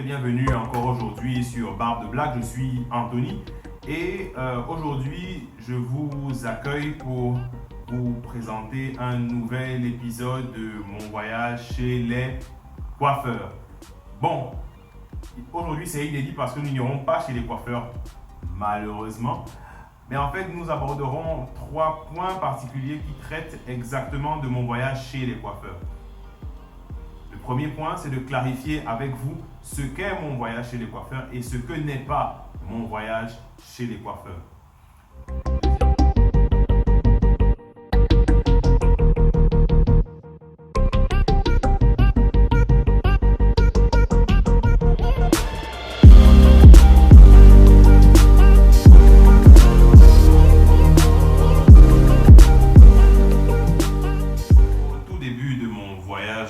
et bienvenue encore aujourd'hui sur Barbe de Blague. Je suis Anthony et aujourd'hui je vous accueille pour vous présenter un nouvel épisode de mon voyage chez les coiffeurs. Bon, aujourd'hui c'est inédit parce que nous n'irons pas chez les coiffeurs malheureusement. Mais en fait, nous aborderons 3 points particuliers qui traitent exactement de mon voyage chez les coiffeurs. Le premier point, c'est de clarifier avec vous ce qu'est mon voyage chez les coiffeurs et ce que n'est pas mon voyage chez les coiffeurs.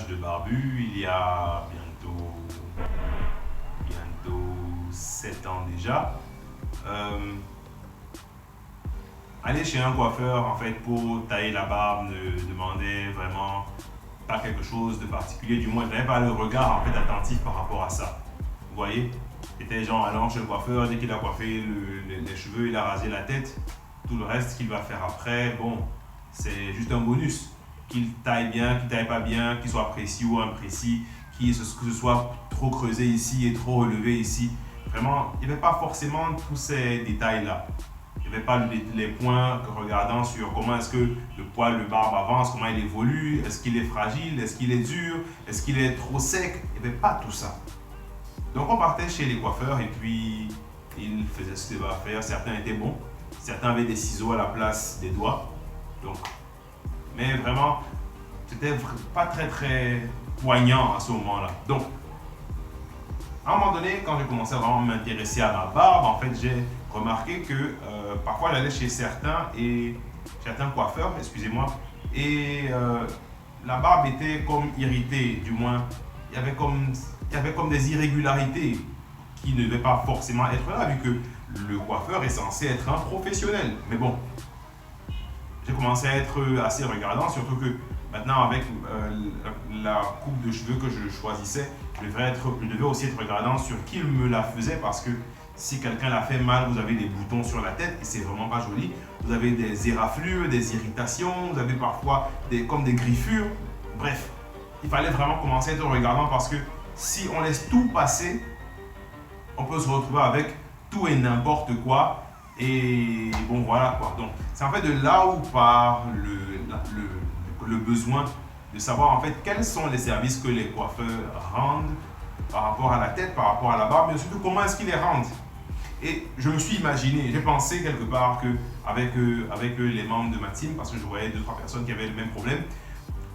De barbu, il y a bientôt 7 ans déjà. Aller chez un coiffeur en fait pour tailler la barbe ne demandait vraiment pas quelque chose de particulier, du moins je n'avais pas le regard en fait attentif par rapport à ça. Vous voyez, c'était genre allant chez le coiffeur, dès qu'il a coiffé les cheveux, il a rasé la tête, tout le reste qu'il va faire après, bon, c'est juste un bonus. Qu'il taille bien, qu'il taille pas bien, qu'il soit précis ou imprécis, que ce soit trop creusé ici et trop relevé ici. Vraiment, il n'y avait pas forcément tous ces détails-là. Il n'y avait pas les points regardant sur comment est-ce que le poil de barbe avance, comment il évolue, est-ce qu'il est fragile, est-ce qu'il est dur, est-ce qu'il est trop sec. Il n'y avait pas tout ça. Donc on partait chez les coiffeurs et puis ils faisaient ce qu'ils devaient faire. Certains étaient bons, certains avaient des ciseaux à la place des doigts. Donc, mais vraiment, c'était pas très poignant à ce moment-là. Donc, à un moment donné, quand j'ai commencé à vraiment m'intéresser à ma barbe, en fait, j'ai remarqué que parfois j'allais chez certains coiffeurs, excusez-moi, et la barbe était comme irritée, du moins, il y avait comme des irrégularités qui ne devaient pas forcément être là, vu que le coiffeur est censé être un professionnel. Mais bon, j'ai commencé à être assez regardant, surtout que maintenant avec la coupe de cheveux que je choisissais, je devais aussi être regardant sur qui me la faisait, parce que si quelqu'un l'a fait mal, vous avez des boutons sur la tête et c'est vraiment pas joli. Vous avez des éraflures, des irritations, vous avez parfois comme des griffures. Bref, il fallait vraiment commencer à être regardant, parce que si on laisse tout passer, on peut se retrouver avec tout et n'importe quoi. Et bon, voilà quoi. Donc, c'est en fait de là où part le besoin de savoir en fait quels sont les services que les coiffeurs rendent par rapport à la tête, par rapport à la barbe, mais surtout comment est-ce qu'ils les rendent. Et je me suis imaginé, j'ai pensé quelque part qu'avec les membres de ma team, parce que je voyais 2-3 personnes qui avaient le même problème,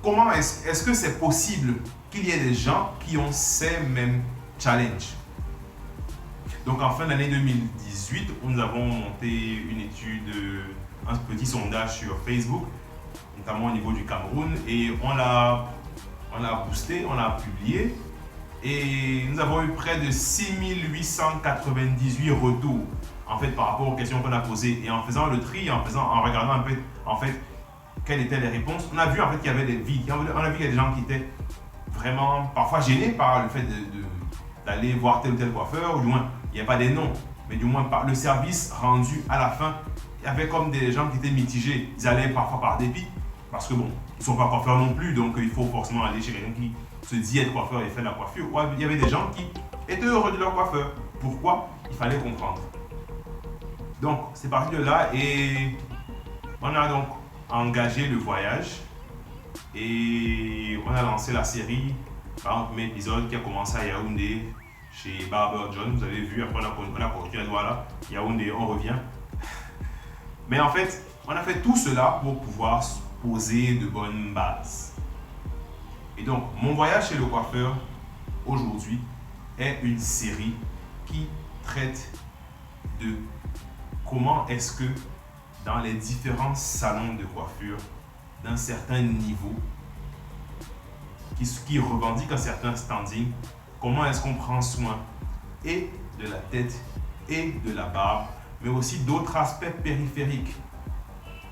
comment est-ce que c'est possible qu'il y ait des gens qui ont ces mêmes challenges? Donc en fin d'année 2018, nous avons monté une étude, un petit sondage sur Facebook, notamment au niveau du Cameroun, et on l'a boosté, on l'a publié, et nous avons eu près de 6898 retours en fait par rapport aux questions qu'on a posées. Et en faisant le tri, en regardant un peu en fait quelles étaient les réponses, on a vu en fait qu'il y avait des vides. On a vu qu'il y a des gens qui étaient vraiment parfois gênés par le fait d'aller voir tel ou tel coiffeur, ou du moins il n'y a pas des noms, mais du moins par le service rendu à la fin. Il y avait comme des gens qui étaient mitigés. Ils allaient parfois par dépit, parce que bon, ils ne sont pas coiffeurs non plus, donc il faut forcément aller chez quelqu'un qui se dit être coiffeur et fait la coiffure. Ouais, il y avait des gens qui étaient heureux de leur coiffeur. Pourquoi? Il fallait comprendre. Donc c'est parti de là et on a donc engagé le voyage et on a lancé la série par un premier épisode qui a commencé à Yaoundé, chez Barber John. Vous avez vu, après on a continué à Douala, Yaoundé, on revient. Mais en fait, on a fait tout cela pour pouvoir poser de bonnes bases. Et donc, mon voyage chez le coiffeur aujourd'hui est une série qui traite de comment est-ce que dans les différents salons de coiffure d'un certain niveau, qui revendiquent un certain standing, comment est-ce qu'on prend soin et de la tête et de la barbe, mais aussi d'autres aspects périphériques,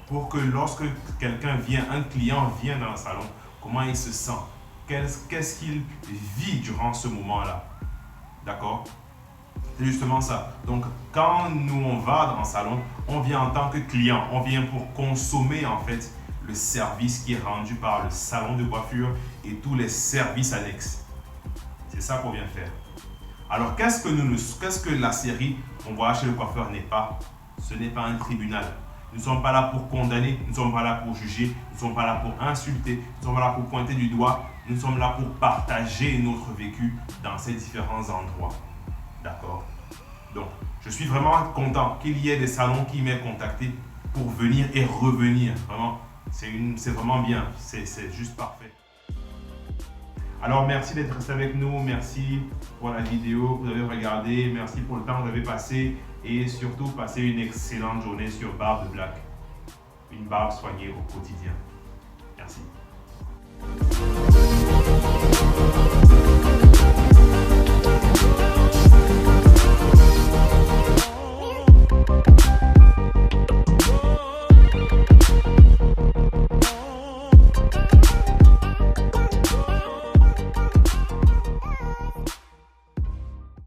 pour que lorsque un client vient dans le salon, comment il se sent, qu'est-ce qu'il vit durant ce moment-là. D'accord? C'est justement ça. Donc, quand nous, on va dans un salon, on vient en tant que client. On vient pour consommer, en fait, le service qui est rendu par le salon de coiffure et tous les services annexes. C'est ça qu'on vient faire. Alors, qu'est-ce que la série On voit chez le coiffeur n'est pas? Ce n'est pas un tribunal. Nous ne sommes pas là pour condamner, nous ne sommes pas là pour juger, nous ne sommes pas là pour insulter, nous ne sommes pas là pour pointer du doigt, nous sommes là pour partager notre vécu dans ces différents endroits. D'accord? Donc, je suis vraiment content qu'il y ait des salons qui m'aient contacté pour venir et revenir. Vraiment, c'est vraiment bien, c'est juste parfait. Alors, merci d'être resté avec nous, merci pour la vidéo que vous avez regardée, merci pour le temps que vous avez passé et surtout, passez une excellente journée sur Barbe Black. Une barbe soignée au quotidien. Merci.